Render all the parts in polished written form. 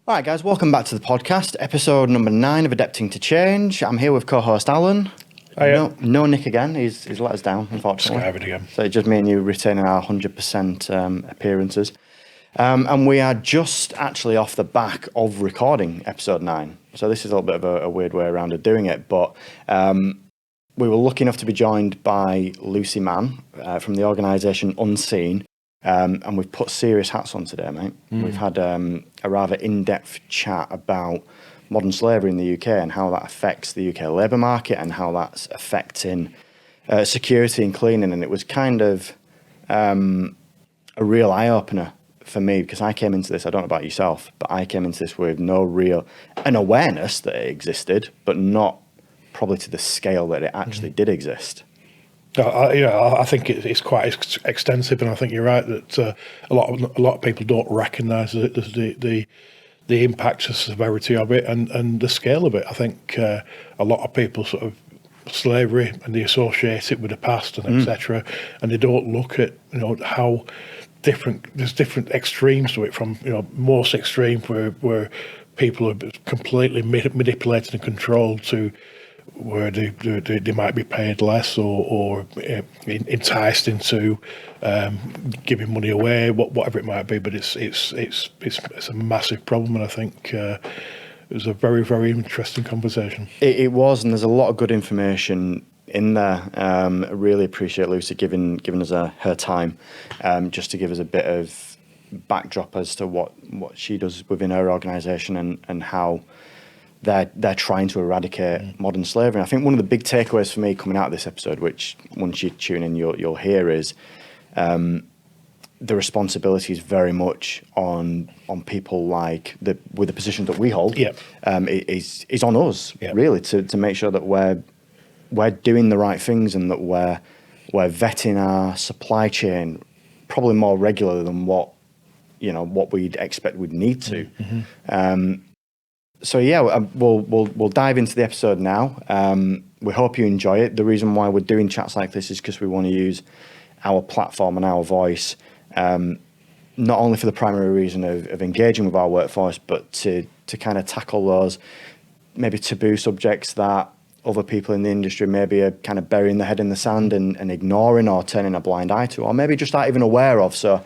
All right, guys, welcome back to the podcast, episode number 9 of Adapting to Change. I'm here with co-host Alan. No Nick again. He's let us down, unfortunately. Skiving again. So it's just me and you retaining our 100% appearances. And we are just actually off the back of recording episode 9. So this is a little bit of a weird way around of doing it. But we were lucky enough to be joined by Lucy Mann from the organisation Unseen. And we've put serious hats on today, mate. We've had a rather in-depth chat about modern slavery in the UK and how that affects the UK labour market and how that's affecting security and cleaning. And it was kind of a real eye-opener for me because I came into this, I don't know about yourself, but I came into this with no real an awareness that it existed, but not probably to the scale that it actually did exist. I think it's quite extensive, and I think you're right that a lot of people don't recognise the impact, the severity of it, and the scale of it. I think a lot of people sort of slavery and they associate it with the past and etc. And they don't look at how there's different extremes to it. From most extreme where people are completely manipulated and controlled to where they might be paid less or enticed into giving money away, whatever it might be. But it's a massive problem, and I think it was a very, very interesting conversation. It was, and there's a lot of good information in there. I really appreciate Lucy giving us her time, just to give us a bit of backdrop as to what she does within her organisation and how they're trying to eradicate modern slavery. And I think one of the big takeaways for me coming out of this episode, which once you tune in you'll hear, is the responsibility is very much on people like with the positions that we hold. Is on us really to make sure that we're doing the right things and that we're vetting our supply chain probably more regularly than what we'd expect we'd need to. So we'll dive into the episode now. We hope you enjoy it. The reason why we're doing chats like this is because we want to use our platform and our voice, not only for the primary reason of engaging with our workforce, but to kind of tackle those maybe taboo subjects that other people in the industry maybe are kind of burying their head in the sand and ignoring or turning a blind eye to, or maybe just aren't even aware of. So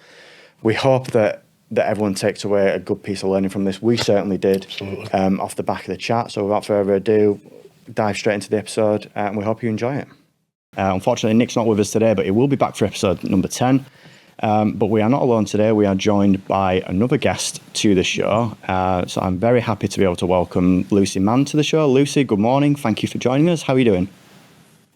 we hope that everyone takes away a good piece of learning from this. We certainly did, off the back of the chat. So without further ado, dive straight into the episode, and we hope you enjoy it. Unfortunately, Nick's not with us today, but he will be back for episode number 10. But we are not alone today. We are joined by another guest to the show. So I'm very happy to be able to welcome Lucy Mann to the show. Lucy, good morning. Thank you for joining us. How are you doing?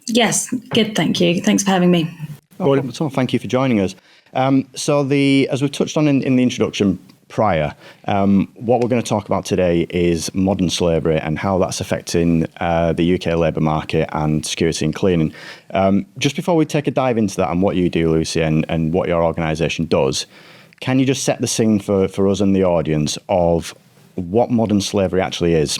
Yes, good. Thank you. Thanks for having me. Thank you for joining us. As we've touched on in the introduction prior, what we're going to talk about today is modern slavery and how that's affecting the UK labour market and security and cleaning. Just before we take a dive into that and what you do, Lucy, and what your organisation does, can you just set the scene for us and the audience of what modern slavery actually is?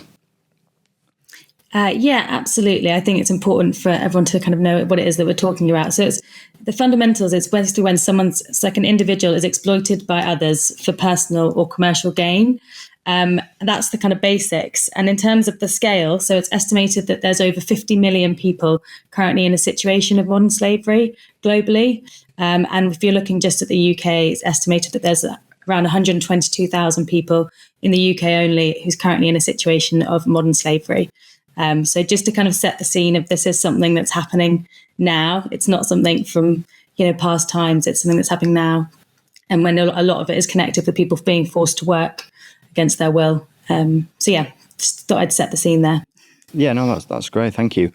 Yeah, absolutely. I think it's important for everyone to kind of know what it is that we're talking about. So it's the fundamentals is basically when it's like an individual is exploited by others for personal or commercial gain. That's the kind of basics. And in terms of the scale, so it's estimated that there's over 50 million people currently in a situation of modern slavery globally. And if you're looking just at the UK, it's estimated that there's around 122,000 people in the UK only who's currently in a situation of modern slavery. So just to kind of set the scene of this is something that's happening now. It's not something from, past times. It's something that's happening now. And when a lot of it is connected with people being forced to work against their will. Just thought I'd set the scene there. Yeah, no, that's great. Thank you.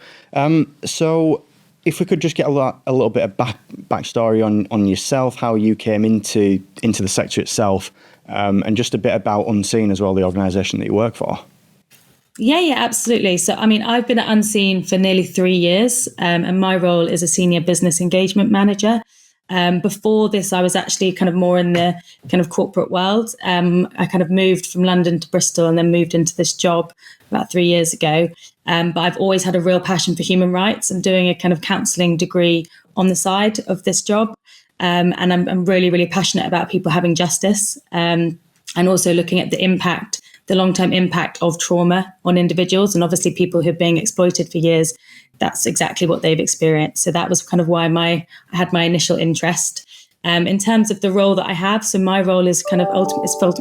So if we could just get a little bit of backstory on yourself, how you came into the sector itself, and just a bit about Unseen as well, the organisation that you work for. Yeah, absolutely. So, I've been at Unseen for nearly 3 years, and my role is a senior business engagement manager. Before this, I was actually kind of more in the kind of corporate world. I kind of moved from London to Bristol and then moved into this job about 3 years ago. But I've always had a real passion for human rights and doing a kind of counselling degree on the side of this job. And I'm really, really passionate about people having justice, and also looking at the impact the long-term impact of trauma on individuals. And obviously people who are being exploited for years, that's exactly what they've experienced. So that was kind of why I had my initial interest. In terms of the role that I have, so my role is kind of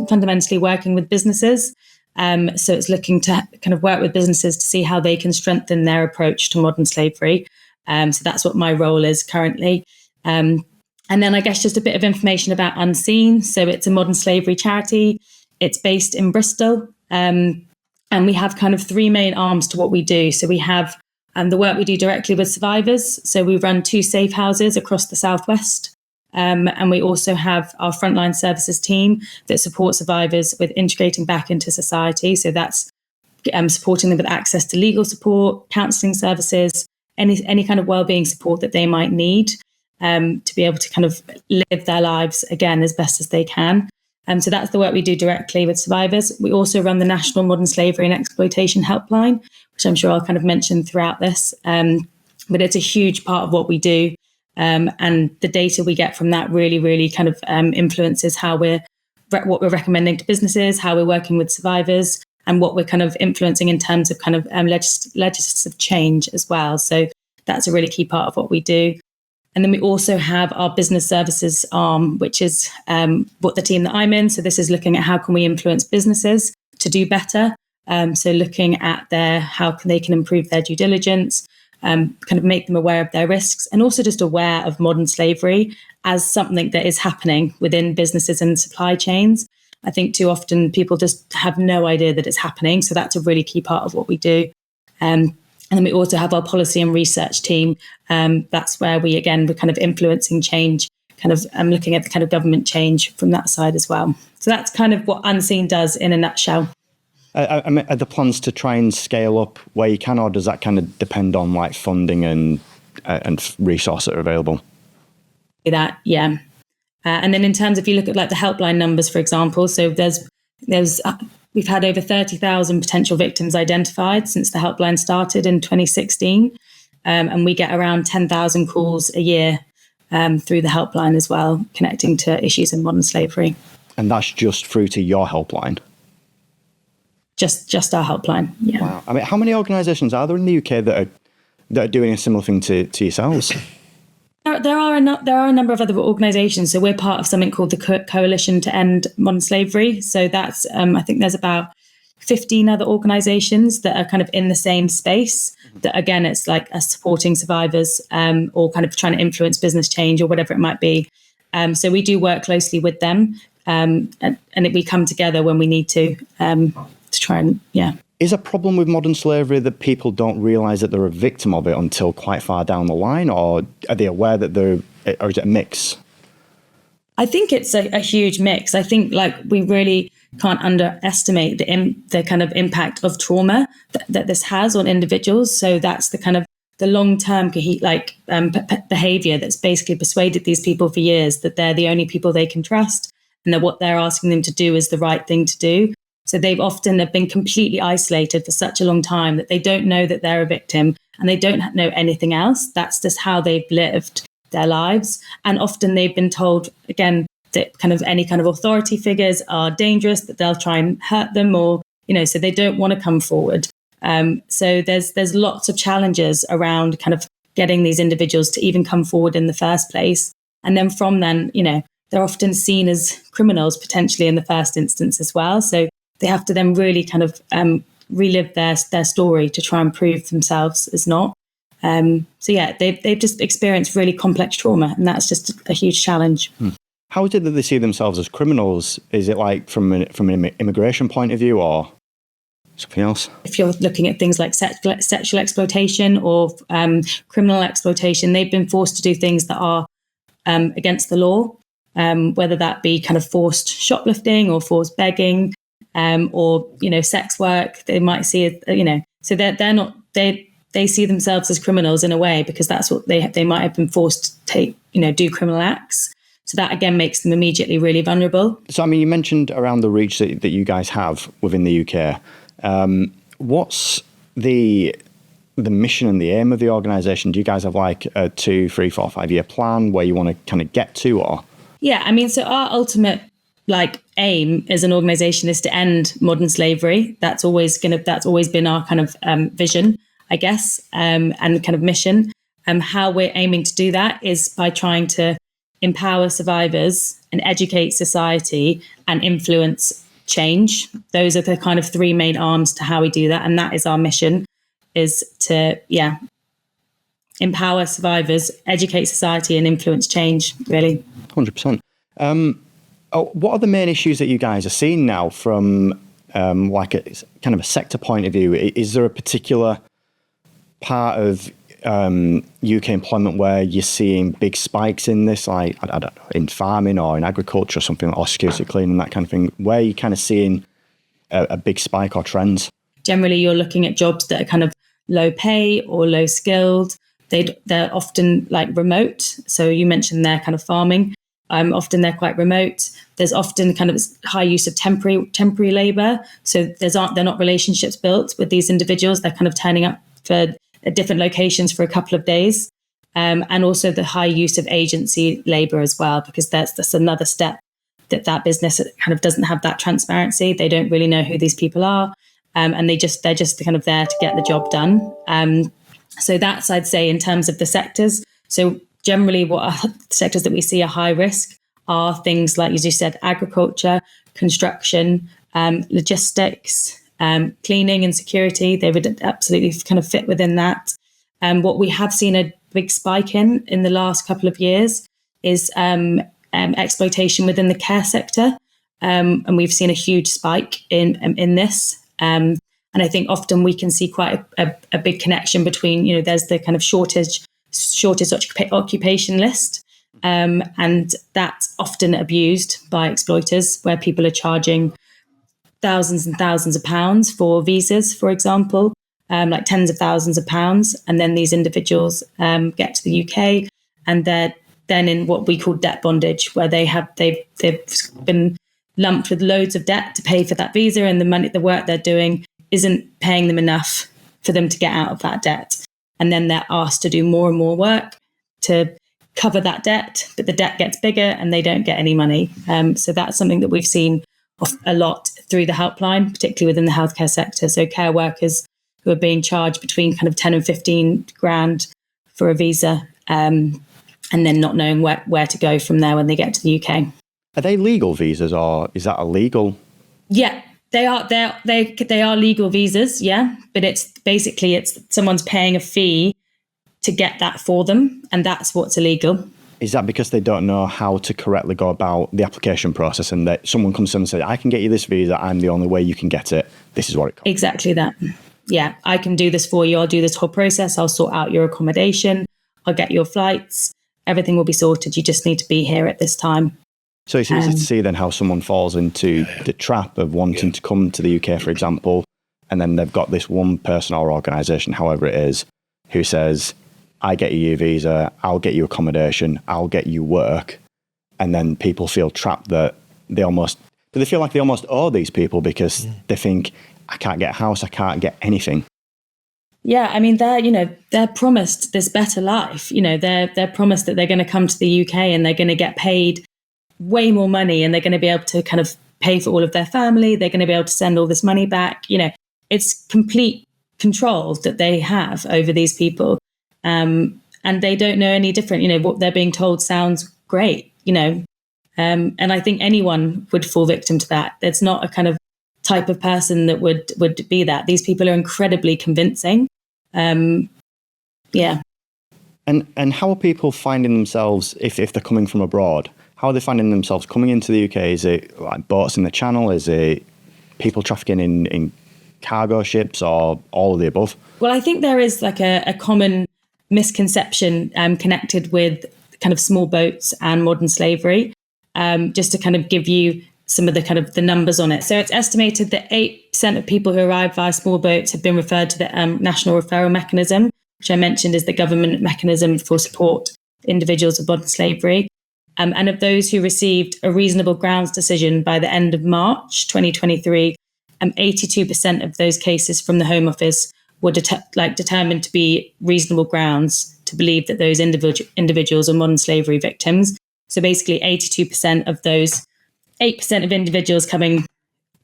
fundamentally working with businesses. So it's looking to kind of work with businesses to see how they can strengthen their approach to modern slavery. So that's what my role is currently. And then I guess just a bit of information about Unseen. So it's a modern slavery charity. It's based in Bristol. And we have kind of three main arms to what we do. So we have the work we do directly with survivors. So we run 2 safe houses across the Southwest. And we also have our frontline services team that supports survivors with integrating back into society. So that's supporting them with access to legal support, counselling services, any kind of wellbeing support that they might need to be able to kind of live their lives again as best as they can. So that's the work we do directly with survivors. We also run the National Modern Slavery and Exploitation Helpline, which I'm sure I'll kind of mention throughout this. But it's a huge part of what we do. And the data we get from that really, really kind of influences what we're recommending to businesses, how we're working with survivors, and what we're kind of influencing in terms of kind of legislative change as well. So that's a really key part of what we do. And then we also have our business services arm, which is what the team that I'm in. So this is looking at how can we influence businesses to do better. So looking at how they can improve their due diligence, kind of make them aware of their risks, and also just aware of modern slavery as something that is happening within businesses and supply chains. I think too often people just have no idea that it's happening. So that's a really key part of what we do. And then we also have our policy and research team. That's where we're kind of influencing change, kind of looking at the kind of government change from that side as well. So that's kind of what Unseen does in a nutshell. I mean, are the plans to try and scale up where you can, or does that kind of depend on like funding and resources that are available? That, yeah. And then in terms, if you look at like the helpline numbers, for example, so we've had over 30,000 potential victims identified since the helpline started in 2016. And we get around 10,000 calls a year through the helpline as well, connecting to issues in modern slavery. And that's just through to your helpline? Just our helpline, yeah. Wow. I mean, how many organisations are there in the UK that are doing a similar thing to yourselves? There are a number of other organisations. So we're part of something called the Coalition to End Modern Slavery. So that's I think there's about 15 other organisations that are kind of in the same space. That again, it's like supporting survivors or kind of trying to influence business change or whatever it might be. So we do work closely with them, and we come together when we need to try and, yeah. Is a problem with modern slavery that people don't realise that they're a victim of it until quite far down the line, or are they aware that or is it a mix? I think it's a huge mix. I think like we really can't underestimate the kind of impact of trauma that this has on individuals. So that's the kind of the long-term behaviour that's basically persuaded these people for years that they're the only people they can trust, and that what they're asking them to do is the right thing to do. So they've often have been completely isolated for such a long time that they don't know that they're a victim and they don't know anything else. That's just how they've lived their lives. And often they've been told, again, that kind of any kind of authority figures are dangerous, that they'll try and hurt them, or, so they don't want to come forward. So there's lots of challenges around kind of getting these individuals to even come forward in the first place. And then from then, they're often seen as criminals potentially in the first instance as well. So they have to then really kind of relive their story to try and prove themselves as not. So yeah, they've just experienced really complex trauma, and that's just a huge challenge. How is it that they see themselves as criminals? Is it like from an immigration point of view, or something else? If you're looking at things like sexual exploitation or criminal exploitation, they've been forced to do things that are against the law, whether that be kind of forced shoplifting or forced begging. Or sex work. They might see so they're not they see themselves as criminals in a way, because that's what they might have been forced to do criminal acts. So that again makes them immediately really vulnerable. So I mean, you mentioned around the reach that you guys have within the UK. What's the mission and the aim of the organisation? Do you guys have like a 2, 3, 4, 5 year plan where you want to kind of get to, or? Yeah, I mean, so our ultimate aim as an organization is to end modern slavery. That's always been our kind of vision, I guess, and kind of mission. How we're aiming to do that is by trying to empower survivors and educate society and influence change. Those are the kind of three main arms to how we do that. And that is our mission, is to, empower survivors, educate society and influence change, really. 100%. What are the main issues that you guys are seeing now from like a kind of a sector point of view? Is there a particular part of UK employment where you're seeing big spikes in this, like, I don't know, in farming or in agriculture or something, or security cleaning, that kind of thing? Where are you kind of seeing a big spike or trends? Generally, you're looking at jobs that are kind of low pay or low skilled. They're often like remote. So you mentioned they're kind of farming. Often they're quite remote. There's often kind of high use of temporary labour. So they're not relationships built with these individuals. They're kind of turning up at different locations for a couple of days. And also the high use of agency labour as well, because that's another step that business kind of doesn't have that transparency. They don't really know who these people are. And they're just kind of there to get the job done. So that's, I'd say, in terms of the sectors. So generally what are sectors that we see are high risk are things like, as you said, agriculture, construction, logistics, cleaning and security. They would absolutely kind of fit within that. What we have seen a big spike in the last couple of years is exploitation within the care sector. And we've seen a huge spike in this. And I think often we can see quite a big connection between, there's the kind of shortage occupation list. And that's often abused by exploiters, where people are charging thousands and thousands of pounds for visas, for example, like tens of thousands of pounds. And then these individuals get to the UK and they're then in what we call debt bondage, where they've been lumped with loads of debt to pay for that visa, and the work they're doing isn't paying them enough for them to get out of that debt. And then they're asked to do more and more work to cover that debt, but the debt gets bigger and they don't get any money. So that's something that we've seen a lot through the helpline, particularly within the healthcare sector. So care workers who are being charged between kind of 10 and 15 grand for a visa, and then not knowing where to go from there when they get to the UK. Are they legal visas, or is that illegal? Yeah, they are legal visas, yeah. But it's someone's paying a fee to get that for them, and that's what's illegal. Is that because they don't know how to correctly go about the application process, and that someone comes to them and says, I can get you this visa, I'm the only way you can get it, this is what it costs? Exactly that. Yeah, I can do this for you, I'll do this whole process, I'll sort out your accommodation, I'll get your flights, everything will be sorted, you just need to be here at this time. So it's easy to see then how someone falls into the trap of wanting to come to the UK, for example, and then they've got this one person or organisation, however it is, who says, I get you your visa, I'll get you accommodation, I'll get you work. And then people feel trapped that they feel like they almost owe these people because they think, I can't get a house, I can't get anything. Yeah, I mean, they're promised this better life. They're promised that they're going to come to the UK and they're going to get paid way more money, and they're going to be able to kind of pay for all of their family. They're going to be able to send all this money back. It's complete control that they have over these people. And they don't know any different. What they're being told sounds great, and I think anyone would fall victim to that. There's not a kind of type of person that would be that. These people are incredibly convincing. Yeah. And how are people finding themselves, if they're coming from abroad, how are they finding themselves coming into the UK? Is it like boats in the Channel? Is it people trafficking in cargo ships, or all of the above? Well, I think there is like a common misconception connected with kind of small boats and modern slavery, just to kind of give you some of the kind of the numbers on it. So it's estimated that 8% of people who arrive via small boats have been referred to the National Referral Mechanism, which I mentioned is the government mechanism for support individuals of modern slavery. And of those who received a reasonable grounds decision by the end of March 2023, 82% of those cases from the Home Office were determined to be reasonable grounds to believe that those individuals are modern slavery victims. So basically 82% of those 8% of individuals coming,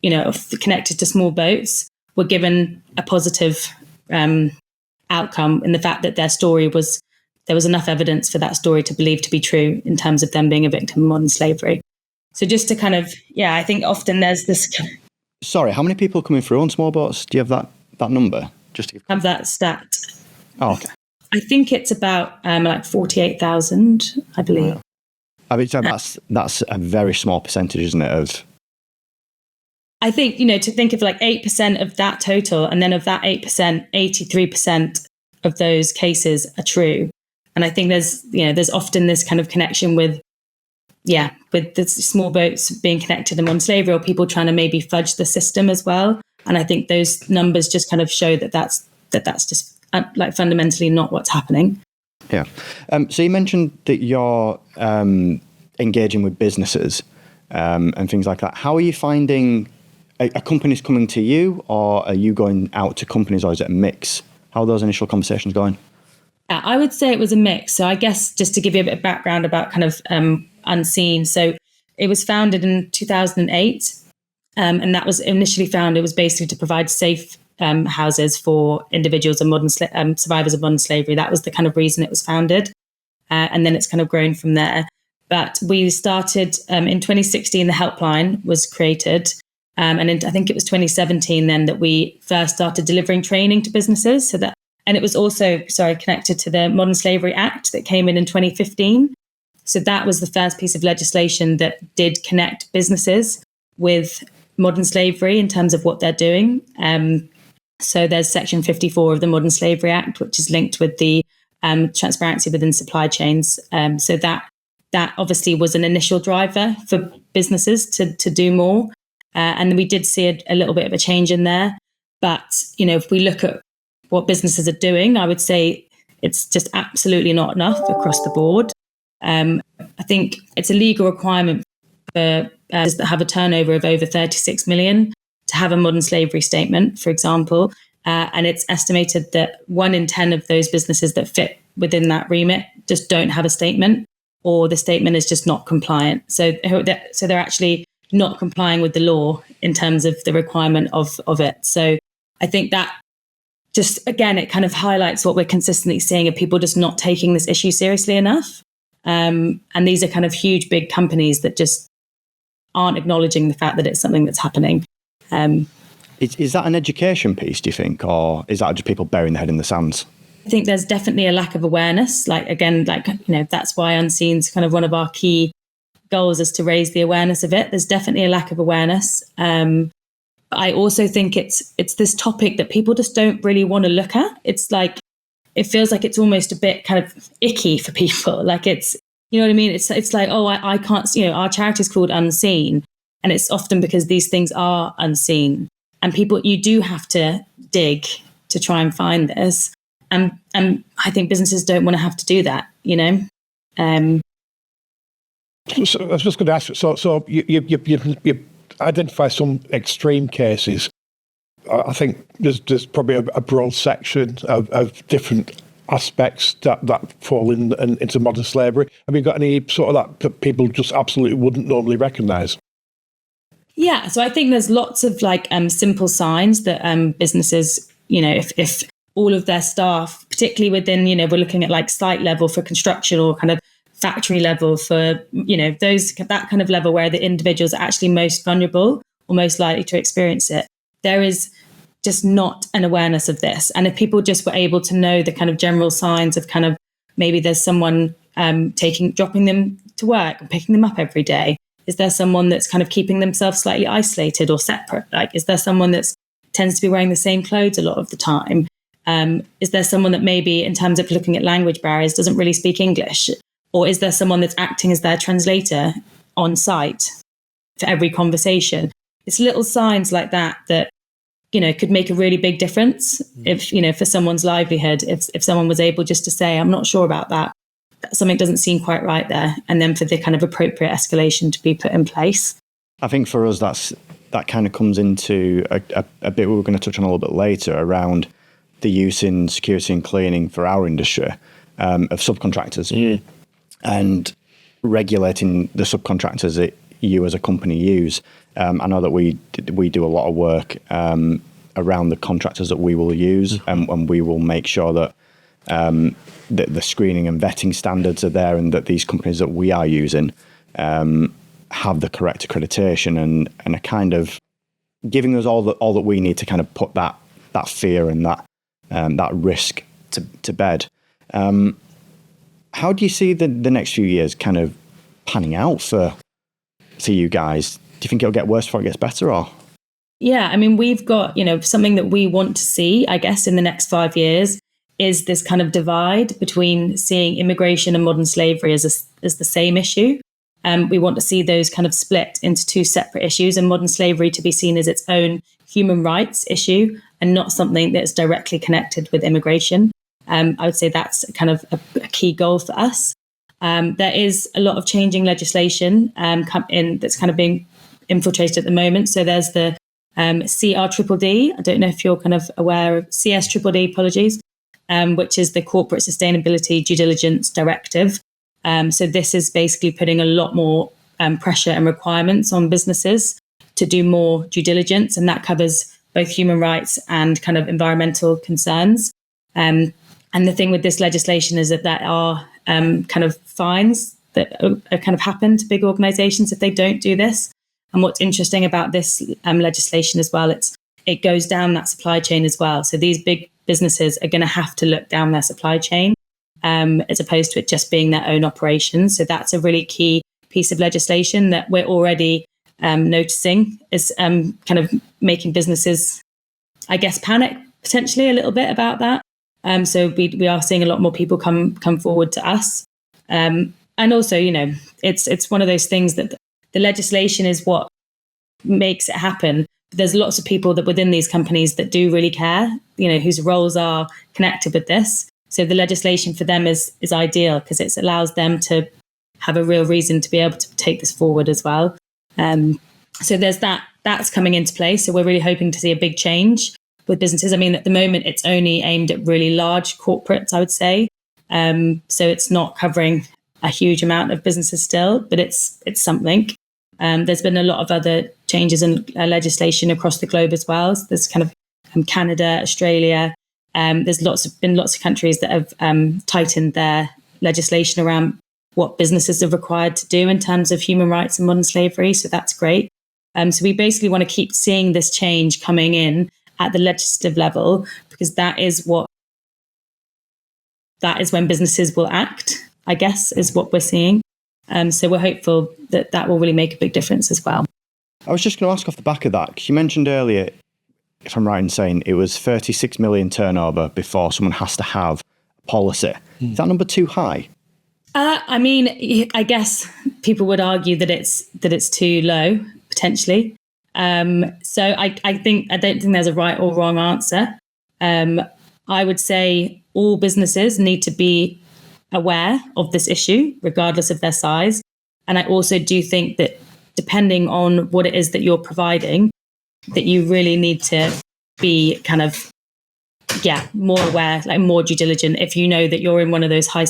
connected to small boats were given a positive outcome in the fact that there was enough evidence for that story to believe to be true in terms of them being a victim of modern slavery. So just to kind of, I think often there's this. Sorry, how many people coming through on small boats? Do you have that number? Just to have that stat. Oh, okay. I think it's about like 48,000, I believe. Wow. I mean, so that's a very small percentage, isn't it? Of I think, to think of like 8% of that total, and then of that 8%, 83% of those cases are true. And I think there's often this kind of connection with the small boats being connected to modern slavery, or people trying to maybe fudge the system as well. And I think those numbers just kind of show that's just like fundamentally not what's happening. Yeah. So you mentioned that you're engaging with businesses and things like that. How are you finding? Are companies coming to you, or are you going out to companies, or is it a mix? How are those initial conversations going? I would say it was a mix. So I guess just to give you a bit of background about kind of Unseen. So it was founded in 2008, and that was initially founded. It was basically to provide safe houses for individuals and survivors of modern slavery. That was the kind of reason it was founded, and then it's kind of grown from there. But we started in 2016. The helpline was created. And I think it was 2017 then that we first started delivering training to businesses. And it was also, connected to the Modern Slavery Act that came in 2015. So that was the first piece of legislation that did connect businesses with modern slavery in terms of what they're doing. So there's Section 54 of the Modern Slavery Act, which is linked with the transparency within supply chains. So that obviously was an initial driver for businesses to do more. And we did see a little bit of a change in there. But, if we look at what businesses are doing, I would say it's just absolutely not enough across the board. I think it's a legal requirement for that have a turnover of over 36 million to have a modern slavery statement, for example. And it's estimated that 1 in 10 of those businesses that fit within that remit just don't have a statement, or the statement is just not compliant. So they're actually not complying with the law in terms of the requirement of it. So I think that just, again, it kind of highlights what we're consistently seeing of people just not taking this issue seriously enough. And these are kind of huge, big companies that just aren't acknowledging the fact that it's something that's happening. Is that an education piece, do you think, or is that just people burying their head in the sands? I think there's definitely a lack of awareness. That's why Unseen's kind of one of our key goals is to raise the awareness of it. There's definitely a lack of awareness. I also think it's this topic that people just don't really want to look at. It's like, it feels like it's almost a bit kind of icky for people. Like it's, you know what I mean? It's like, oh, I can't, our charity is called Unseen. And it's often because these things are unseen. And you do have to dig to try and find this. And I think businesses don't want to have to do that, So I was just going to ask, so you identify some extreme cases. I think there's probably a broad section of different aspects that fall into modern slavery. Have you got any sort of that people just absolutely wouldn't normally recognise? Yeah, so I think there's lots of simple signs that businesses, if all of their staff, particularly within, we're looking at site level for construction or kind of factory level for, that kind of level where the individuals are actually most vulnerable or most likely to experience it. There is just not an awareness of this. And if people just were able to know the kind of general signs of kind of maybe there's someone dropping them to work and picking them up every day. Is there someone that's kind of keeping themselves slightly isolated or separate? Is there someone that tends to be wearing the same clothes a lot of the time? Is there someone that maybe in terms of looking at language barriers doesn't really speak English? Or is there someone that's acting as their translator on site for every conversation? It's little signs like that could make a really big difference if, for someone's livelihood, if someone was able just to say, I'm not sure about that, something doesn't seem quite right there. And then for the kind of appropriate escalation to be put in place. I think for us, that kind of comes into a bit we're going to touch on a little bit later around the use in security and cleaning for our industry of subcontractors and regulating the subcontractors. you as a company use. I know that we do a lot of work around the contractors that we will use, and we will make sure that the screening and vetting standards are there, and that these companies that we are using have the correct accreditation and are kind of giving us all that we need to kind of put that fear and that risk to bed. How do you see the next few years kind of panning out for you guys? Do you think it'll get worse before it gets better, or? Yeah, I mean, we've got, something that we want to see, I guess, in the next 5 years is this kind of divide between seeing immigration and modern slavery as the same issue. We want to see those kind of split into two separate issues, and modern slavery to be seen as its own human rights issue and not something that's directly connected with immigration. I would say that's kind of a key goal for us. There is a lot of changing legislation that's kind of being infiltrated at the moment. So there's the CRDDD. I don't know if you're kind of aware of CSDDD, apologies, which is the Corporate Sustainability Due Diligence Directive. So this is basically putting a lot more pressure and requirements on businesses to do more due diligence, and that covers both human rights and kind of environmental concerns. And the thing with this legislation is that there are kind of fines that are kind of happen to big organizations if they don't do this. And what's interesting about this legislation as well, it goes down that supply chain as well. So these big businesses are going to have to look down their supply chain as opposed to it just being their own operations. So that's a really key piece of legislation that we're already noticing is kind of making businesses, I guess, panic potentially a little bit about that. So we are seeing a lot more people come forward to us. And also, it's one of those things that the legislation is what makes it happen. There's lots of people that within these companies that do really care, whose roles are connected with this. So the legislation for them is ideal because it allows them to have a real reason to be able to take this forward as well. So there's that's coming into place. So we're really hoping to see a big change with businesses. I mean, at the moment, it's only aimed at really large corporates, I would say. So it's not covering a huge amount of businesses still, but it's something. There's been a lot of other changes in legislation across the globe as well. So there's kind of Canada, Australia. There's been lots of countries that have tightened their legislation around what businesses are required to do in terms of human rights and modern slavery. So that's great. So we basically want to keep seeing this change coming in at the legislative level, because that is when businesses will act, I guess, is what we're seeing. So we're hopeful that will really make a big difference as well. I was just going to ask off the back of that, because you mentioned earlier, if I'm right in saying, it was 36 million turnover before someone has to have a policy. Is that number too high? I mean, I guess people would argue that it's too low, potentially. So I don't think there's a right or wrong answer. I would say all businesses need to be aware of this issue, regardless of their size. And I also do think that depending on what it is that you're providing, that you really need to be kind of, more aware, like more due diligent. If you know that you're in one of those high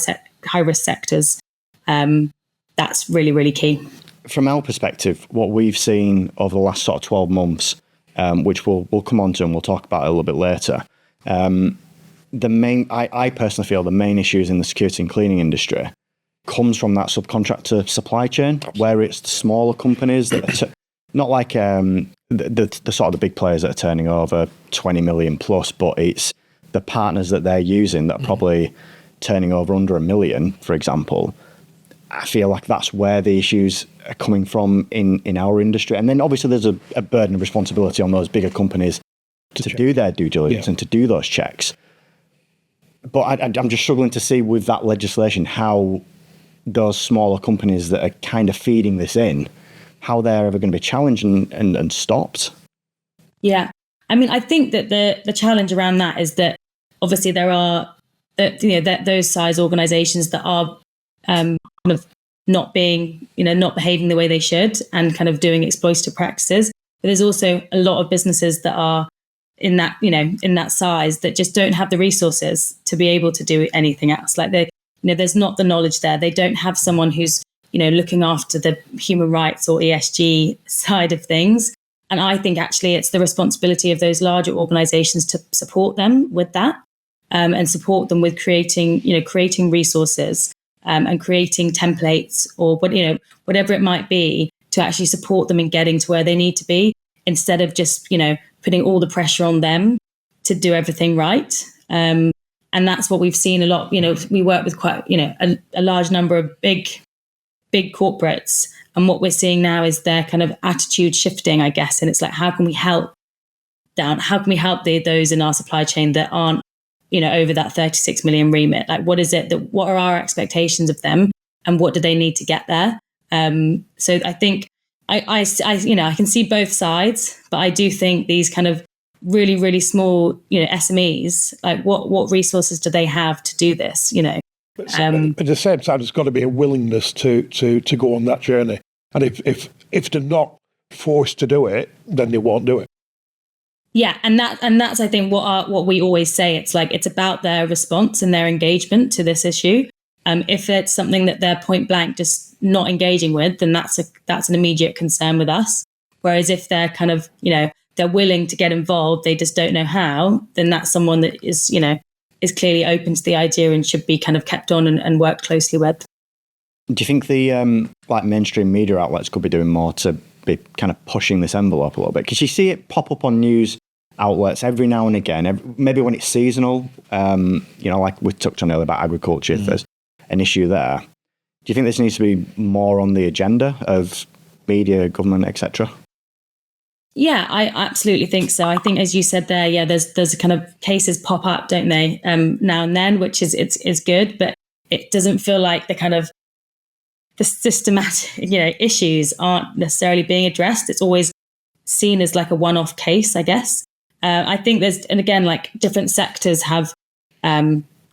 risk sectors, that's really, really key. From our perspective, what we've seen over the last sort of 12 months, which we'll come on to and we'll talk about a little bit later, I personally feel the main issues in the security and cleaning industry comes from that subcontractor supply chain. Absolutely. Where it's the smaller companies that are not like the sort of the big players that are turning over 20 million plus, but it's the partners that they're using that are probably turning over under 1 million, for example. I feel like that's where the issues are coming from in our industry. And then obviously there's a burden of responsibility on those bigger companies to do their due diligence and to do those checks. But I'm just struggling to see with that legislation how those smaller companies that are kind of feeding this in, how they're ever going to be challenged and stopped. Yeah. I mean, I think that the challenge around that is that obviously there are those size organizations that are kind of not behaving the way they should and kind of doing exploitative practices. But there's also a lot of businesses that are in that size that just don't have the resources to be able to do anything else. Like there's not the knowledge there. They don't have someone who's looking after the human rights or ESG side of things. And I think actually it's the responsibility of those larger organizations to support them with that, and support them with creating resources, and creating templates or whatever it might be to actually support them in getting to where they need to be, instead of just, putting all the pressure on them to do everything right. And that's what we've seen a lot. We work with quite, a large number of big corporates. And what we're seeing now is their kind of attitude shifting, I guess. And it's like, how can we help those in our supply chain that aren't, over that 36 million remit? Like, what are our expectations of them, and what do they need to get there? So I think I can see both sides, but I do think these kind of really, really small, SMEs, like what resources do they have to do this, But at the same time, there's got to be a willingness to go on that journey. And if they're not forced to do it, then they won't do it. Yeah, and that's I think what we always say. It's like, it's about their response and their engagement to this issue. If it's something that they're point blank just not engaging with, then that's an immediate concern with us. Whereas if they're kind of they're willing to get involved, they just don't know how, then that's someone that is clearly open to the idea and should be kind of kept on and worked closely with. Do you think the mainstream media outlets could be doing more to be kind of pushing this envelope a little bit? Because you see it pop up on news outlets every now and again, maybe when it's seasonal, like we touched on earlier about agriculture, if there's an issue there. Do you think this needs to be more on the agenda of media, government, etc.? Yeah, I absolutely think so. I think, as you said there, there's kind of cases pop up, don't they, now and then, which is good, but it doesn't feel like the systematic, issues aren't necessarily being addressed. It's always seen as like a one-off case, I guess. I think and again, like different sectors have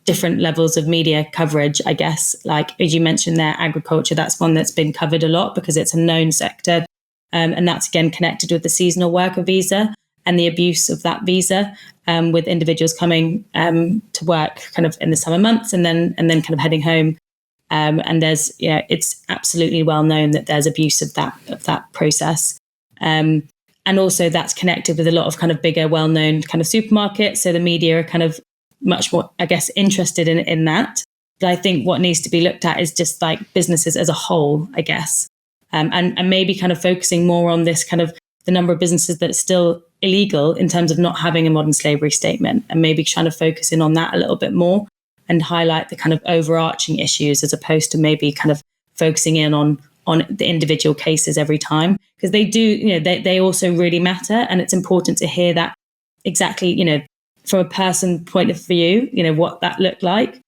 different levels of media coverage, I guess. Like, as you mentioned there, agriculture, that's one that's been covered a lot because it's a known sector. And that's, again, connected with the seasonal worker visa and the abuse of that visa, with individuals coming to work kind of in the summer months and then kind of heading home. And there's, it's absolutely well known that there's abuse of that process. And also that's connected with a lot of kind of bigger, well-known kind of supermarkets. So the media are kind of much more, I guess, interested in that. But I think what needs to be looked at is just like businesses as a whole, I guess. And maybe kind of focusing more on this kind of the number of businesses that are still illegal in terms of not having a modern slavery statement, and maybe trying to focus in on that a little bit more and highlight the kind of overarching issues as opposed to maybe kind of focusing in on the individual cases every time, because they do, they also really matter. And it's important to hear that exactly, from a person point of view, what that looked like.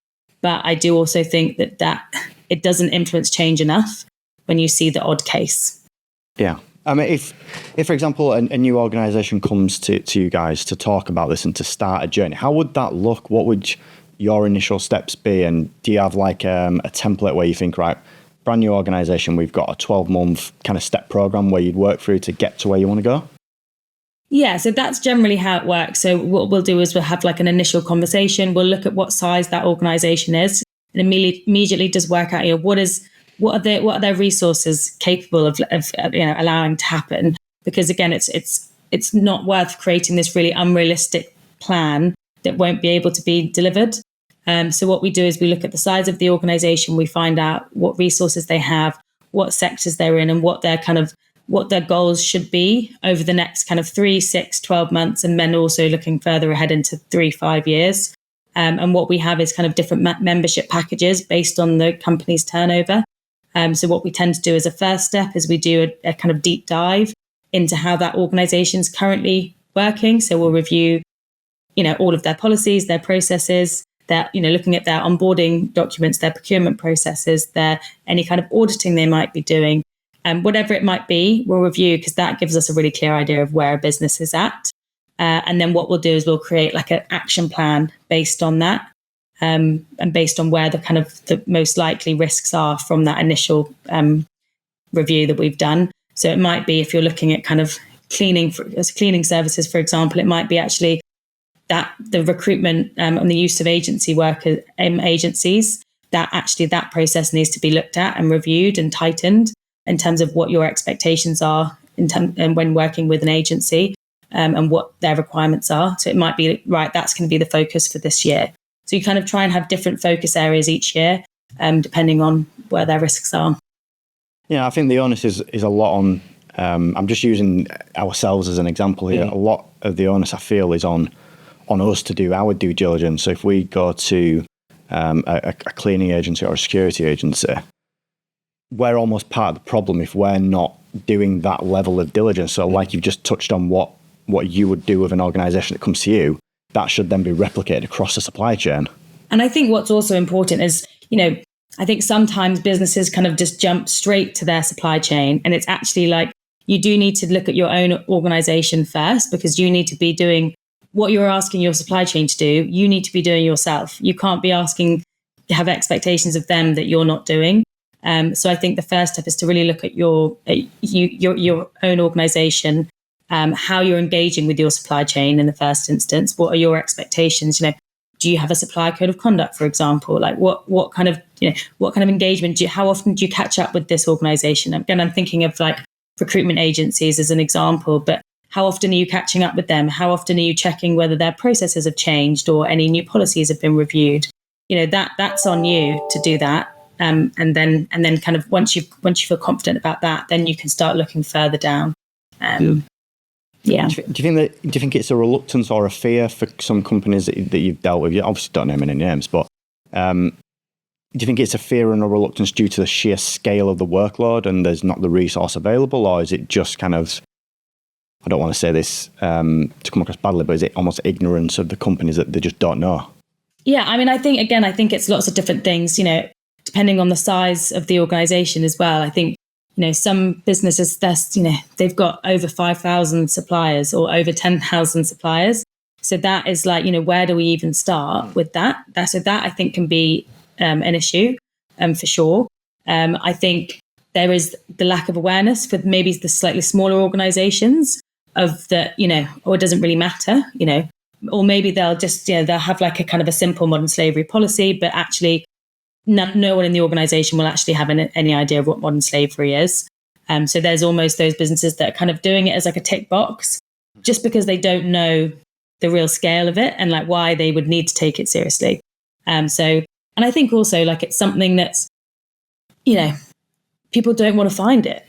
But I do also think that it doesn't influence change enough when you see the odd case. Yeah. I mean, if for example, a new organisation comes to you guys to talk about this and to start a journey, how would that look? What would your initial steps be? And do you have like a template where you think, right, brand new organisation, we've got a 12-month kind of step program where you'd work through to get to where you want to go? Yeah, so that's generally how it works. So what we'll do is we'll have like an initial conversation. We'll look at what size that organisation is, and immediately just work out, what are their resources capable of allowing to happen? Because again, it's not worth creating this really unrealistic plan that won't be able to be delivered. So what we do is we look at the size of the organization, we find out what resources they have, what sectors they're in, and what their goals should be over the next kind of 3, 6, 12 months, and then also looking further ahead into 3-5 years. And what we have is kind of different membership packages based on the company's turnover. So what we tend to do as a first step is we do a kind of deep dive into how that organization is currently working. So we'll review, all of their policies, their processes, their, looking at their onboarding documents, their procurement processes, any kind of auditing they might be doing, and whatever it might be, we'll review, because that gives us a really clear idea of where a business is at. And then what we'll do is we'll create like an action plan based on that. And based on where the most likely risks are from that initial review that we've done. So it might be, if you're looking at kind of cleaning services, for example, it might be actually that the recruitment and the use of agency workers, agencies, that actually that process needs to be looked at and reviewed and tightened in terms of what your expectations are and when working with an agency, and what their requirements are. So it might be, right, that's going to be the focus for this year. So you kind of try and have different focus areas each year, depending on where their risks are. Yeah, I think the onus is a lot on, I'm just using ourselves as an example here. A lot of the onus, I feel, is on us to do our due diligence. So if we go to a cleaning agency or a security agency, we're almost part of the problem if we're not doing that level of diligence. So like you've just touched on what you would do with an organisation that comes to you, that should then be replicated across the supply chain. And I think what's also important is, I think sometimes businesses kind of just jump straight to their supply chain. And it's actually like, you do need to look at your own organisation first, because you need to be doing what you're asking your supply chain to do. You need to be doing yourself. You can't be have expectations of them that you're not doing. So I think the first step is to really look at your own organisation, how you're engaging with your supply chain in the first instance. What are your expectations? Do you have a supplier code of conduct, for example? Like what kind of engagement how often do you catch up with this organisation? Again, I'm thinking of like recruitment agencies as an example, but how often are you catching up with them? How often are you checking whether their processes have changed or any new policies have been reviewed? That's on you to do that. And then kind of once you feel confident about that, then you can start looking further down. Yeah. Do you think it's a reluctance or a fear for some companies that you've dealt with? You obviously don't name any names, but do you think it's a fear and a reluctance due to the sheer scale of the workload and there's not the resource available, or is it just kind of, I don't want to say this to come across badly, but is it almost ignorance of the companies that they just don't know? Yeah, I mean, I think it's lots of different things, depending on the size of the organisation as well. I think, some businesses, they've got over 5,000 suppliers or over 10,000 suppliers. So that is like, where do we even start with that? So that I think can be an issue for sure. I think there is the lack of awareness for maybe the slightly smaller organisations of that, or it doesn't really matter, or maybe they'll just, they'll have like a kind of a simple modern slavery policy, but actually no one in the organisation will actually have any idea of what modern slavery is. So there's almost those businesses that are kind of doing it as like a tick box, just because they don't know the real scale of it and like why they would need to take it seriously. And I think also like it's something that's, people don't want to find it.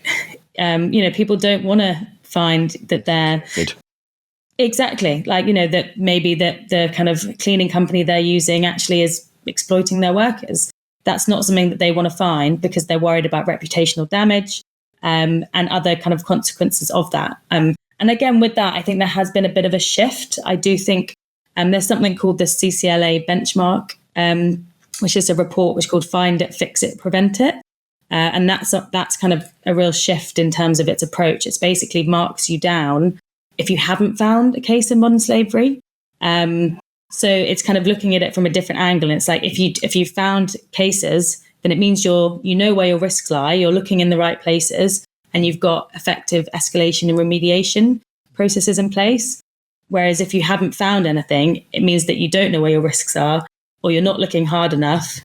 People don't want to find that they're exactly like, that maybe that the kind of cleaning company they're using actually is exploiting their workers. That's not something that they want to find because they're worried about reputational damage and other kind of consequences of that. And again, with that, I think there has been a bit of a shift. I do think there's something called the CCLA benchmark, which is a report which is called Find It, Fix It, Prevent It. And that's kind of a real shift in terms of its approach. It's basically marks you down if you haven't found a case of modern slavery. So it's kind of looking at it from a different angle. And it's like if you found cases, then it means you know where your risks lie, you're looking in the right places, and you've got effective escalation and remediation processes in place. Whereas if you haven't found anything, it means that you don't know where your risks are, or you're not looking hard enough.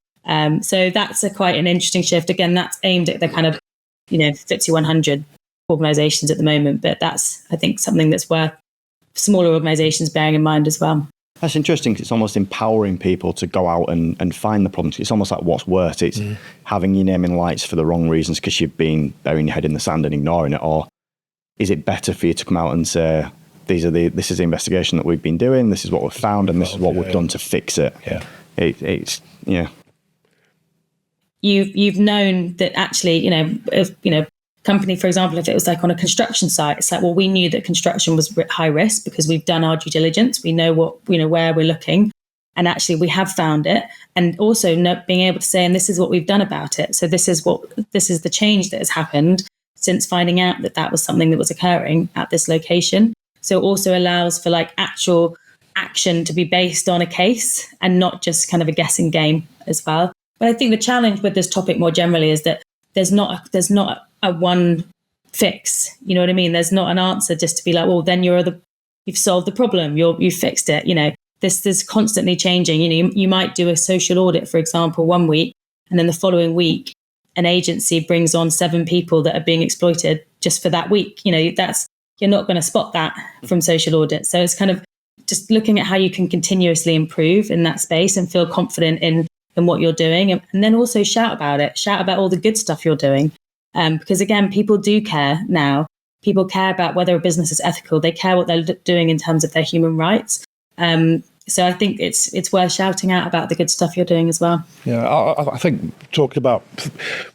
So that's quite an interesting shift. Again, that's aimed at the kind of, FTSE 100 organisations at the moment. But that's, I think, something that's worth smaller organisations bearing in mind as well. That's interesting because it's almost empowering people to go out and find the problems. It's almost like what's worse. It's having your name in lights for the wrong reasons because you've been burying your head in the sand and ignoring it. Or is it better for you to come out and say, this is the investigation that we've been doing, this is what we've found, and this is what we've done to fix it. Yeah. It's You've known that actually, if, company, for example, if it was like on a construction site, it's like, well, we knew that construction was high risk because we've done our due diligence. We know where we're looking, and actually we have found it. And also being able to say, and this is what we've done about it. So this is the change that has happened since finding out that was something that was occurring at this location. So it also allows for like actual action to be based on a case and not just kind of a guessing game as well. But I think the challenge with this topic more generally is that there's not a one fix. You know what I mean? There's not an answer just to be like, well, then you've solved the problem. You've fixed it. This is constantly changing. You might do a social audit, for example, one week, And then the following week, an agency brings on 7 people that are being exploited just for that week. You're not going to spot that from social audit. So it's kind of just looking at how you can continuously improve in that space and feel confident in what you're doing. And then also shout about all the good stuff you're doing. Because again, people do care now. People care about whether a business is ethical. They care what they're doing in terms of their human rights. So I think it's worth shouting out about the good stuff you're doing as well. Yeah, I think talking about,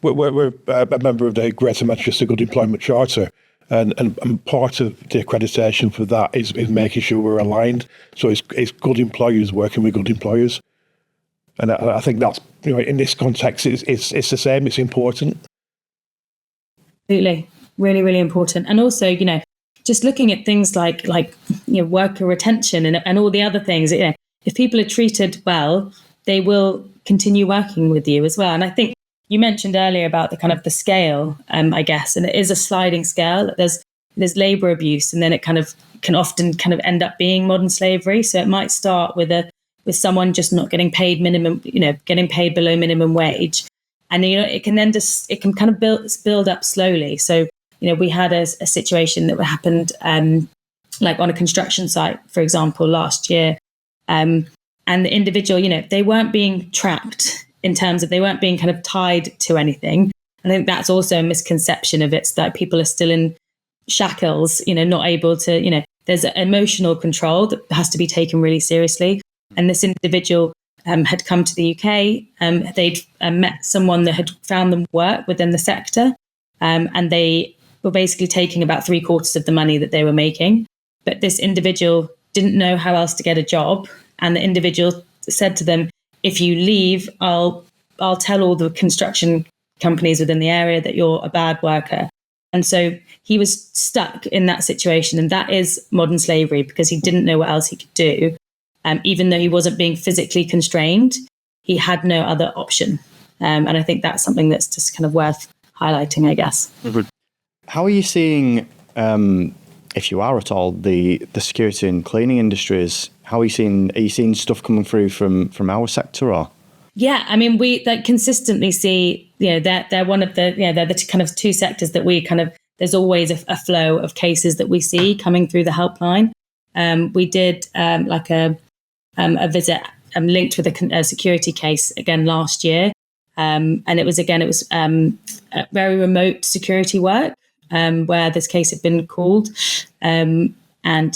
we're a member of the Greater Manchester Good Employment Charter, and part of the accreditation for that is making sure we're aligned. So it's good employers working with good employers, and I think that's, in this context it's the same. It's important. Absolutely, really, really important, and also just looking at things like worker retention and all the other things. If people are treated well, they will continue working with you as well. And I think you mentioned earlier about the kind of the scale, I guess, and it is a sliding scale. There's labour abuse, and then it can often end up being modern slavery. So it might start with someone just not getting paid minimum, getting paid below minimum wage, and it can kind of build up slowly. So we had a situation that happened like on a construction site, for example, last year. And the individual, they weren't being tracked in terms of, they weren't being kind of tied to anything. I think that's also a misconception of it, that people are still in shackles, not able to, there's an emotional control that has to be taken really seriously. And this individual had come to the UK. They'd met someone that had found them work within the sector. And they were basically taking about 3/4 of the money that they were making. But this individual didn't know how else to get a job. And the individual said to them, if you leave, I'll tell all the construction companies within the area that you're a bad worker. And so he was stuck in that situation. And that is modern slavery, because he didn't know what else he could do. Even though he wasn't being physically constrained, he had no other option. And I think that's something that's just kind of worth highlighting, I guess. How are you seeing, if you are at all, the security and cleaning industries? How are you seeing stuff coming through from our sector? Or yeah, I mean, we consistently see, they're one of the, they're the kind of 2 sectors that we there's always a flow of cases that we see coming through the helpline. We did like a visit linked with a security case again last year. And it was a very remote security work where this case had been called. And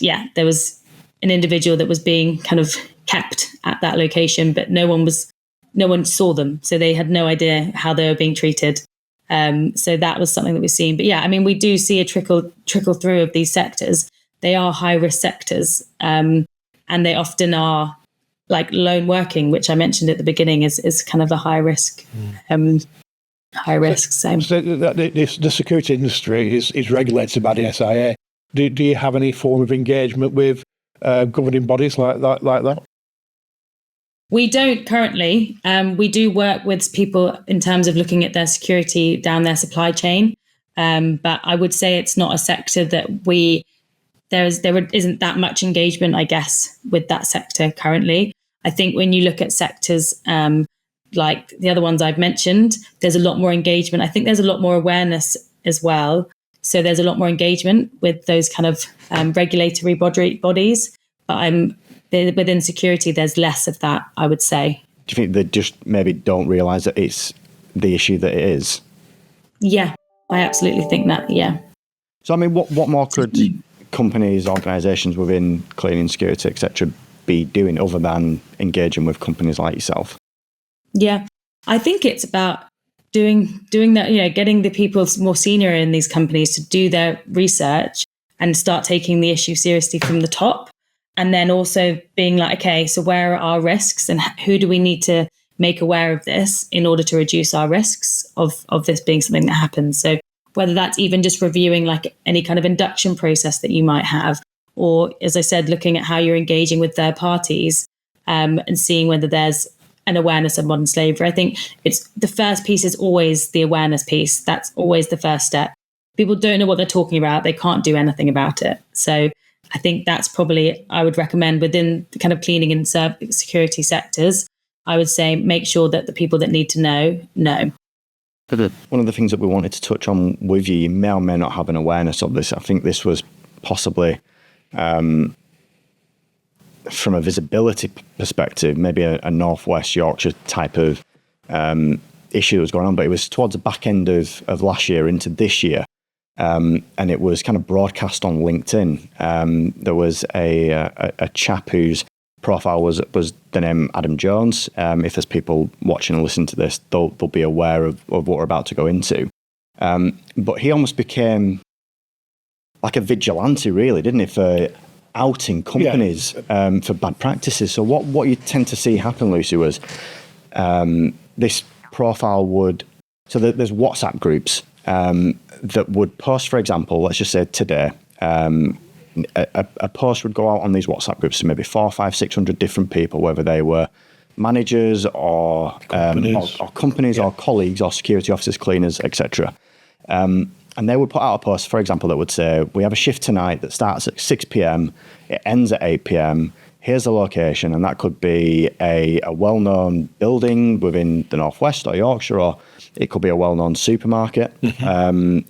yeah, there was an individual that was being kind of kept at that location, but no one saw them. So they had no idea how they were being treated. So that was something that we've seen. But yeah, I mean, we do see a trickle through of these sectors. They are high risk sectors. And they often are like lone working, which I mentioned at the beginning is kind of a high risk. High risk. So the security industry is regulated by the SIA. Do you have any form of engagement with governing bodies like that? We don't currently. We do work with people in terms of looking at their security down their supply chain. But I would say it's not a sector that there isn't that much engagement, I guess, with that sector currently. I think when you look at sectors like the other ones I've mentioned, there's a lot more engagement. I think there's a lot more awareness as well. So there's a lot more engagement with those kind of regulatory bodies. But within security, there's less of that, I would say. Do you think they just maybe don't realise that it's the issue that it is? Yeah, I absolutely think that, yeah. So, I mean, what more could companies, organisations within cleaning, security, etc., be doing other than engaging with companies like yourself? Yeah, I think it's about doing that, getting the people more senior in these companies to do their research and start taking the issue seriously from the top. And then also being like, okay, so where are our risks and who do we need to make aware of this in order to reduce our risks of this being something that happens? So whether that's even just reviewing like any kind of induction process that you might have, or as I said, looking at how you're engaging with third parties and seeing whether there's an awareness of modern slavery. I think it's the first piece is always the awareness piece. That's always the first step. People don't know what they're talking about. They can't do anything about it. So I think that's probably, I would recommend within the kind of cleaning and security sectors, I would say make sure that the people that need to know. One of the things that we wanted to touch on with you may or may not have an awareness of this. I think this was possibly, from a visibility perspective, maybe a Northwest Yorkshire type of issue that was going on, but it was towards the back end of last year into this year. And it was kind of broadcast on LinkedIn. There was a chap whose profile was the name Adam Jones. If there's people watching and listening to this, they'll be aware of what we're about to go into. But he almost became like a vigilante, really, didn't he, for outing companies for bad practices. So what you tend to see happen, Lucy, was this profile would... So there's WhatsApp groups that would post, for example, let's just say today, a post would go out on these WhatsApp groups to maybe 400, 500, 600 different people, whether they were managers or companies or colleagues or security officers, cleaners, etc. And they would put out a post, for example, that would say, we have a shift tonight that starts at 6 p.m, it ends at 8 p.m, here's the location, and that could be a well-known building within the Northwest or Yorkshire, or it could be a well-known supermarket,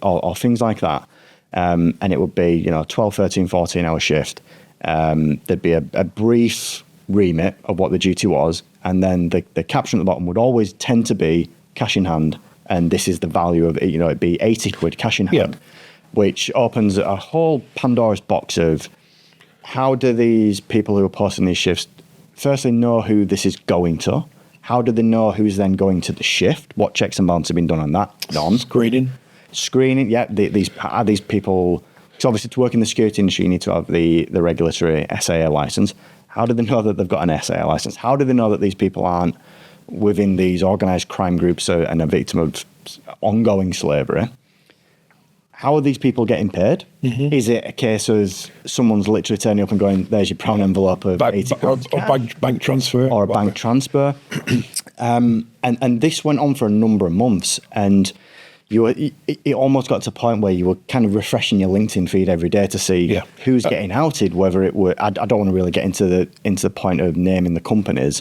or things like that. And it would be, 12, 13, 14-hour shift. There'd be a brief remit of what the duty was, and then the caption at the bottom would always tend to be cash in hand, and this is the value of it. It'd be 80 quid cash in hand, which opens a whole Pandora's box of how do these people who are posting these shifts firstly know who this is going to? How do they know who's then going to the shift? What checks and balances have been done on that? None. Screening, yeah. These people, because obviously to work in the security industry, you need to have the regulatory SAA license. How do they know that they've got an SAA license? How do they know that these people aren't within these organised crime groups and a victim of ongoing slavery? How are these people getting paid? Is it a case of someone's literally turning up and going, there's your brown envelope of 80 quid? Or bank transfer. Or a bank transfer. And this went on for a number of months, and it almost got to a point where you were kind of refreshing your LinkedIn feed every day to see who's getting outed, whether it were... I don't want to really get into the point of naming the companies,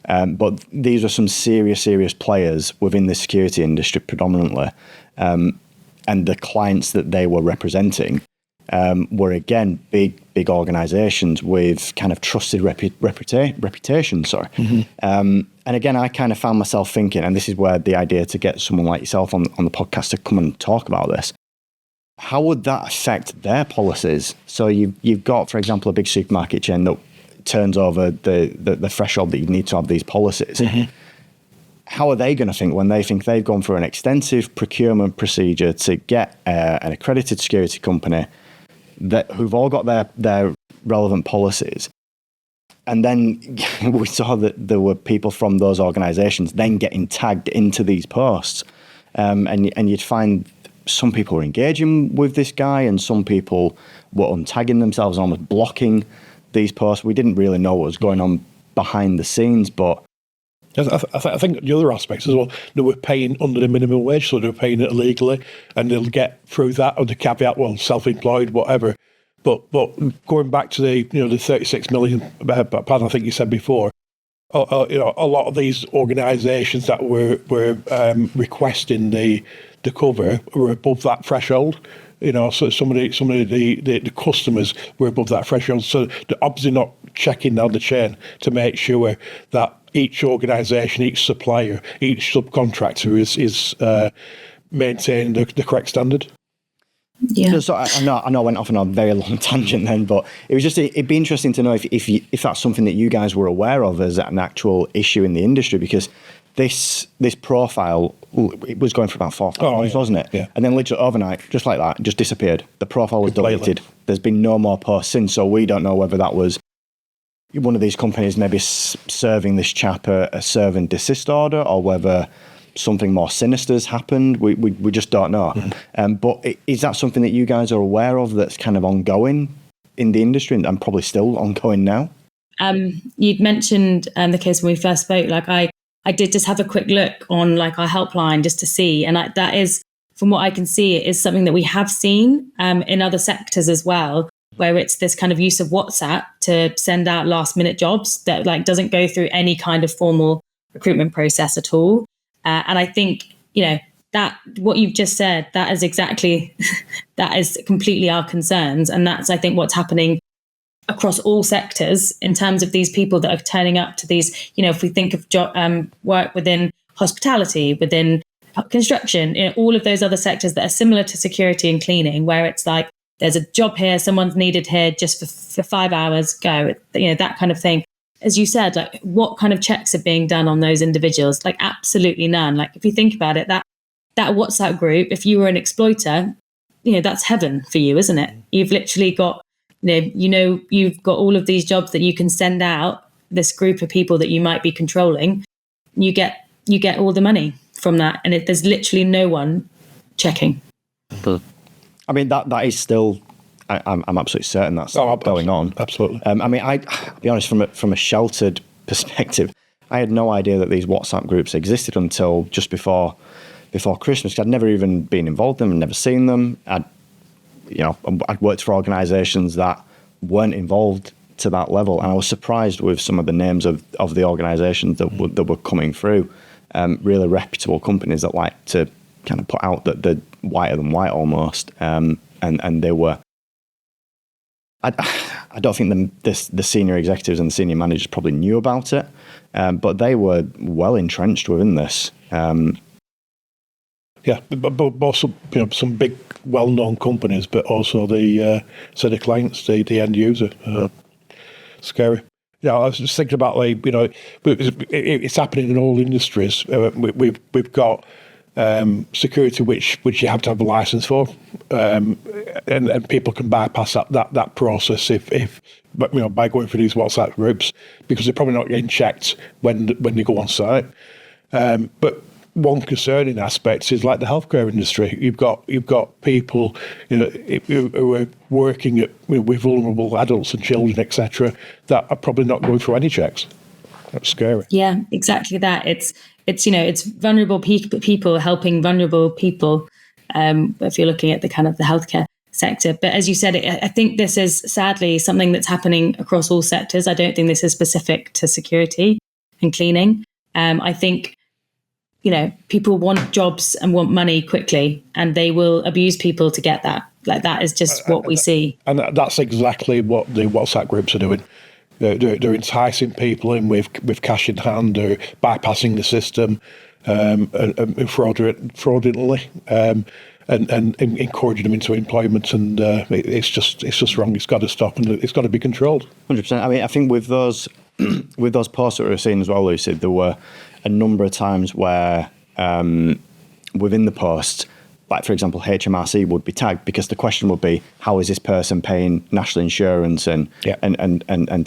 but these are some serious players within the security industry predominantly, and the clients that they were representing were, again, big organisations with kind of trusted reputation. And again, I kind of found myself thinking, and this is where the idea to get someone like yourself on the podcast to come and talk about this, how would that affect their policies? So you've got, for example, a big supermarket chain that turns over the threshold that you need to have these policies. How are they going to think when they think they've gone through an extensive procurement procedure to get an accredited security company who've all got their relevant policies? And then we saw that there were people from those organisations then getting tagged into these posts. And you'd find some people were engaging with this guy and some people were untagging themselves and almost blocking these posts. We didn't really know what was going on behind the scenes, but... I think the other aspects as well, they were paying under the minimum wage, so they were paying it illegally, and they'll get through that under caveat, well, self-employed, whatever. But going back to the 36 million pound, I think you said before, a lot of these organisations that were requesting the cover were above that threshold. So some of the customers were above that threshold. So they're obviously not checking down the chain to make sure that each organisation, each supplier, each subcontractor is maintaining the correct standard. Yeah. So I know I went off on a very long tangent then, but it was just it'd be interesting to know if that's something that you guys were aware of as an actual issue in the industry, because this profile, it was going for about 4 months, wasn't it? Yeah. And then literally overnight, just like that, just disappeared. The profile was deleted. There's been no more posts since, so we don't know whether that was one of these companies maybe serving this chap a serve and desist order, or whether something more sinister has happened. We just don't know. But is that something that you guys are aware of that's kind of ongoing in the industry and probably still ongoing now? You'd mentioned the case when we first spoke, like I did just have a quick look on like our helpline just to see. And that is, from what I can see, it is something that we have seen in other sectors as well, where it's this kind of use of WhatsApp to send out last minute jobs that like doesn't go through any kind of formal recruitment process at all. And I think, that what you've just said, that is exactly, that is completely our concerns. And that's, I think, what's happening across all sectors in terms of these people that are turning up to these, if we think of work within hospitality, within construction, all of those other sectors that are similar to security and cleaning, where it's like, there's a job here, someone's needed here just for 5 hours, go, that kind of thing. As you said, like, what kind of checks are being done on those individuals? Like, absolutely none. Like, if you think about it, that WhatsApp group, if you were an exploiter, that's heaven for you, isn't it? You've literally got, you've got all of these jobs that you can send out, this group of people that you might be controlling. You get all the money from that, and there's literally no one checking. I mean, that is still, I'm absolutely certain that's going on. Absolutely. I mean, I'll be honest, from a sheltered perspective, I had no idea that these WhatsApp groups existed until just before Christmas. I'd never even been involved in them, never seen them. I'd worked for organisations that weren't involved to that level, and I was surprised with some of the names of the organisations that were coming through. Really reputable companies that like to kind of put out that they're whiter than white almost, and they were. I don't think the senior executives and the senior managers probably knew about it, but they were well entrenched within this. Yeah, but also some big, well-known companies, but also the clients, the end user. Scary. Yeah, I was just thinking about it's happening in all industries. We've got security which you have to have a license for, and people can bypass that process if by going through these WhatsApp groups, because they're probably not getting checked when they go on site. But one concerning aspect is like the healthcare industry. You've got people who are working with vulnerable adults and children, etc., that are probably not going through any checks. That's scary. Yeah, exactly that. It's vulnerable people helping vulnerable people. If you're looking at the kind of the healthcare sector, but as you said, I think this is sadly something that's happening across all sectors. I don't think this is specific to security and cleaning. I think people want jobs and want money quickly, and they will abuse people to get that. Like, that is just what we see. And that's exactly what the WhatsApp groups are doing. They're enticing people in with cash in hand, or bypassing the system fraudulently, and encouraging them into employment. And it's just wrong. It's got to stop, and it's got to be controlled. 100%. I mean, I think with those posts that we were seeing as well, Lucy, there were a number of times where within the post, like for example, HMRC would be tagged, because the question would be, how is this person paying national insurance and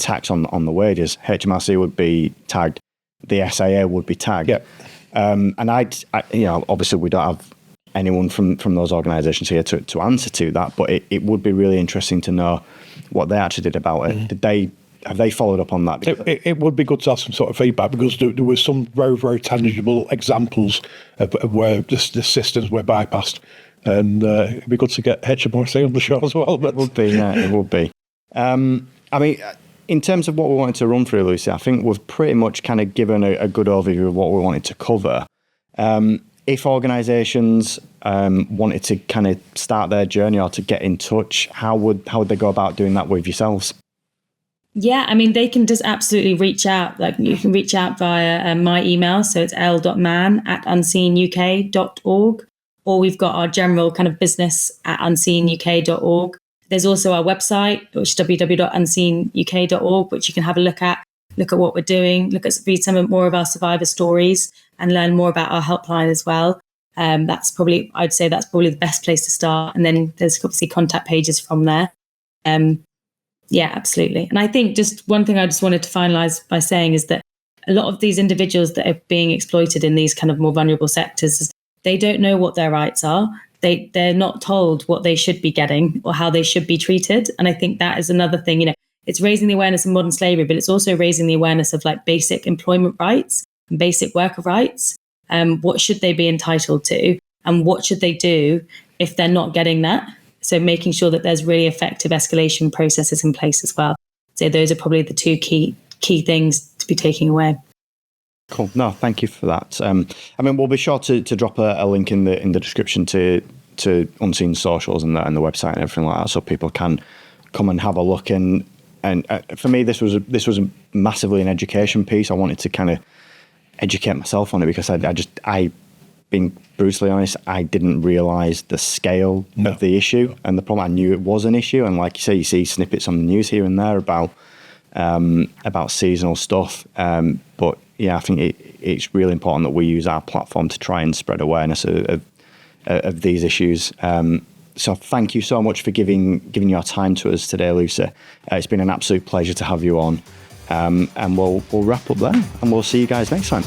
tax on the wages? HMRC would be tagged, the SIA would be tagged. Yep. And obviously we don't have anyone from those organisations here to answer to that, but it would be really interesting to know what they actually did about it. Mm-hmm. Have they followed up on that? It would be good to have some sort of feedback, because there were some very, very tangible examples of where the systems were bypassed, and it'd be good to get HMRC on the show as well. But it would be, yeah, it would be. I mean, in terms of what we wanted to run through, Lucy, I think we've pretty much kind of given a good overview of what we wanted to cover. If organisations wanted to kind of start their journey or to get in touch, how would they go about doing that with yourselves? Yeah, I mean, they can just absolutely reach out. Like, you can reach out via my email. So it's l.mann@unseenuk.org, or we've got our general kind of business at unseenuk.org. There's also our website, which is www.unseenuk.org, which you can have a look at what we're doing, read some more of our survivor stories, and learn more about our helpline as well. I'd say that's probably the best place to start. And then there's obviously contact pages from there. Yeah, absolutely. And I think just one thing I just wanted to finalize by saying is that a lot of these individuals that are being exploited in these kind of more vulnerable sectors, they don't know what their rights are. They're not told what they should be getting or how they should be treated. And I think that is another thing, it's raising the awareness of modern slavery, but it's also raising the awareness of like basic employment rights and basic worker rights. What should they be entitled to, and what should they do if they're not getting that? So making sure that there's really effective escalation processes in place as well. So those are probably the two key things to be taking away. Cool. No, thank you for that. I mean, we'll be sure to drop a link in the description to Unseen Socials and the website and everything like that, so people can come and have a look. And for me, this was massively an education piece. I wanted to kind of educate myself on it, because I being brutally honest, I didn't realise the scale of the issue and the problem. I knew it was an issue, and like you say, you see snippets on the news here and there about seasonal stuff. But yeah, I think it's really important that we use our platform to try and spread awareness of these issues. So thank you so much for giving your time to us today, Lucy. It's been an absolute pleasure to have you on. And we'll wrap up there, and we'll see you guys next time.